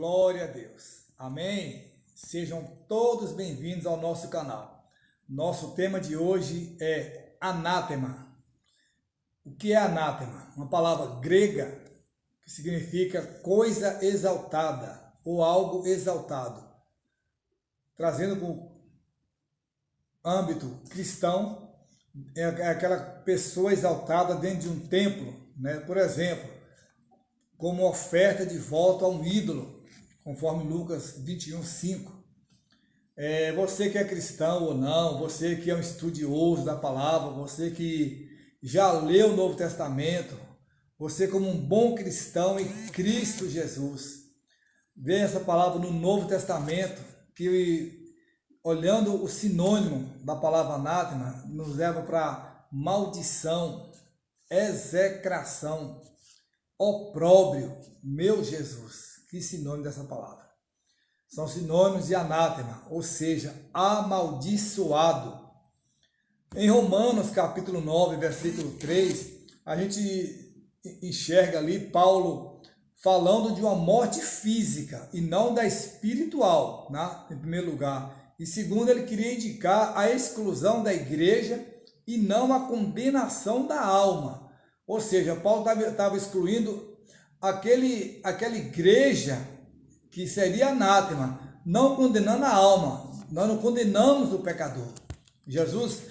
Glória a Deus. Amém? Sejam todos bem-vindos ao nosso canal. Nosso tema de hoje é anátema. O que é anátema? Uma palavra grega que significa coisa exaltada ou algo exaltado. Trazendo para o âmbito cristão, é aquela pessoa exaltada dentro de um templo, né? Por exemplo, como oferta de volta a um ídolo, conforme Lucas 21:5. Você que é cristão ou não, você que é um estudioso da palavra, você que já leu o Novo Testamento, você como um bom cristão em Cristo Jesus, vê essa palavra no Novo Testamento, que olhando o sinônimo da palavra anátema, nos leva para maldição, execração, opróbrio. Meu Jesus, que sinônimo dessa palavra? São sinônimos de anátema, ou seja, amaldiçoado. Em Romanos capítulo 9, versículo 3, a gente enxerga ali Paulo falando de uma morte física e não da espiritual, né? Em primeiro lugar. E segundo, ele queria indicar a exclusão da igreja e não a condenação da alma. Ou seja, Paulo estava excluindo aquela igreja que seria anátema, não condenando a alma. Nós não condenamos o pecador. Jesus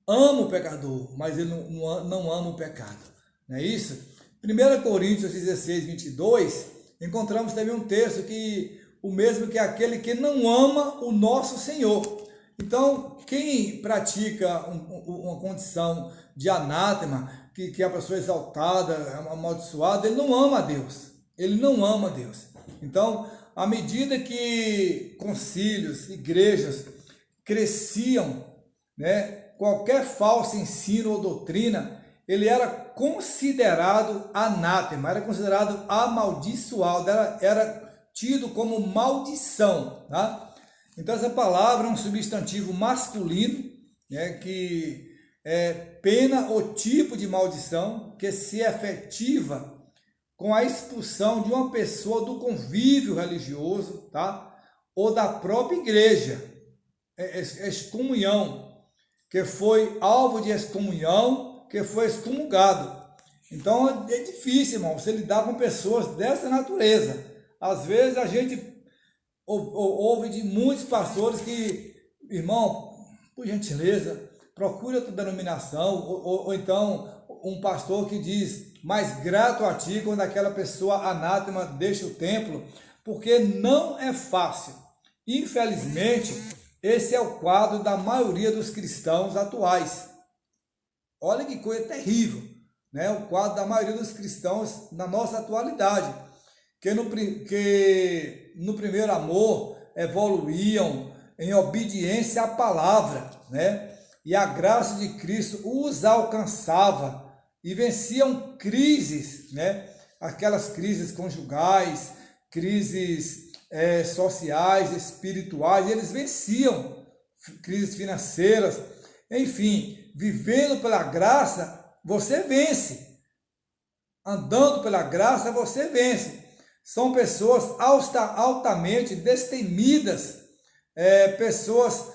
ama o pecador, mas ele não ama o pecado. Não é isso? 1 Coríntios 16:22, encontramos também um texto que o mesmo que aquele que não ama o nosso Senhor. Então, quem pratica uma condição de anátema, que a pessoa é exaltada, é amaldiçoada, ele não ama a Deus. Ele não ama a Deus. Então, à medida que concílios, igrejas cresciam, né, qualquer falso ensino ou doutrina, ele era considerado anátema, era considerado amaldiçoado, era tido como maldição, tá? Então essa palavra é um substantivo masculino, né, que é pena ou tipo de maldição que se efetiva com a expulsão de uma pessoa do convívio religioso, tá? Ou da própria igreja, excomunhão, que foi alvo de excomunhão, que foi excomungado. Então é difícil, irmão, você lidar com pessoas dessa natureza. Às vezes a gente ouve de muitos pastores que, irmão, por gentileza, procure outra denominação, ou então um pastor que diz, mais grato a ti quando aquela pessoa anátema deixa o templo, porque não é fácil. Infelizmente, esse é o quadro da maioria dos cristãos atuais. Olha que coisa terrível, né? O quadro da maioria dos cristãos na nossa atualidade, que no primeiro amor evoluíam em obediência à palavra, né? E a graça de Cristo os alcançava e venciam crises, né? Aquelas crises conjugais, crises sociais, espirituais, eles venciam crises financeiras, enfim, vivendo pela graça, você vence. Andando pela graça, você vence. São pessoas altamente destemidas, pessoas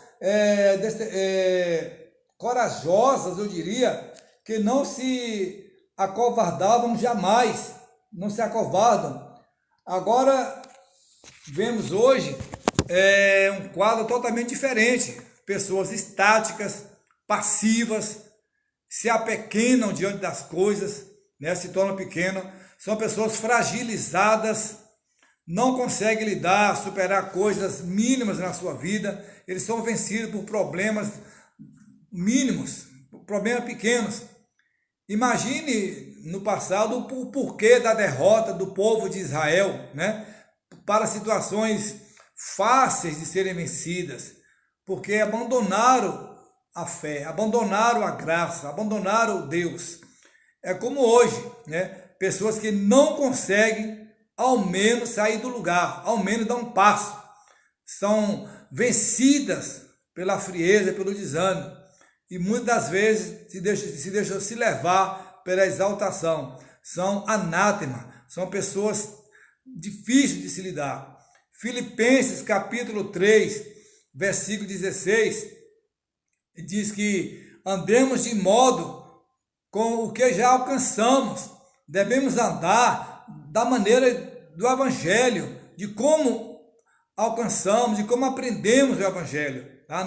corajosas, eu diria, que não se acovardavam jamais, não se acovardam. Agora, vemos hoje um quadro totalmente diferente. Pessoas estáticas, passivas, se apequenam diante das coisas, né? Se tornam pequenas. São pessoas fragilizadas, não conseguem lidar, superar coisas mínimas na sua vida. Eles são vencidos por problemas mínimos, problemas pequenos. Imagine no passado o porquê da derrota do povo de Israel, né? Para situações fáceis de serem vencidas, porque abandonaram a fé, abandonaram a graça, abandonaram Deus. É como hoje, né? Pessoas que não conseguem ao menos sair do lugar, ao menos dar um passo. São vencidas pela frieza, pelo desânimo. E muitas das vezes se deixam se levar pela exaltação. São anátema, são pessoas difíceis de se lidar. Filipenses capítulo 3, versículo 16, diz que andemos de modo com o que já alcançamos. Devemos andar da maneira do Evangelho, de como alcançamos, de como aprendemos o Evangelho. Tá?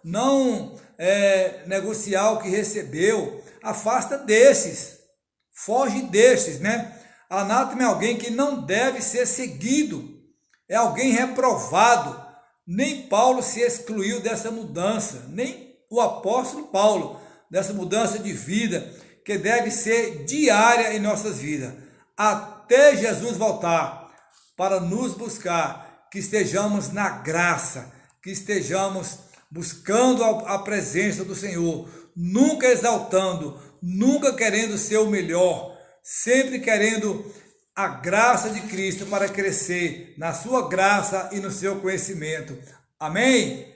Não negociar o que recebeu. Afasta desses, foge destes, né? Anátema é alguém que não deve ser seguido, é alguém reprovado. Nem Paulo se excluiu dessa mudança, nem o apóstolo Paulo, dessa mudança de vida, que deve ser diária em nossas vidas, até Jesus voltar para nos buscar, que estejamos na graça, que estejamos buscando a presença do Senhor, nunca exaltando, nunca querendo ser o melhor, sempre querendo a graça de Cristo para crescer na sua graça e no seu conhecimento. Amém?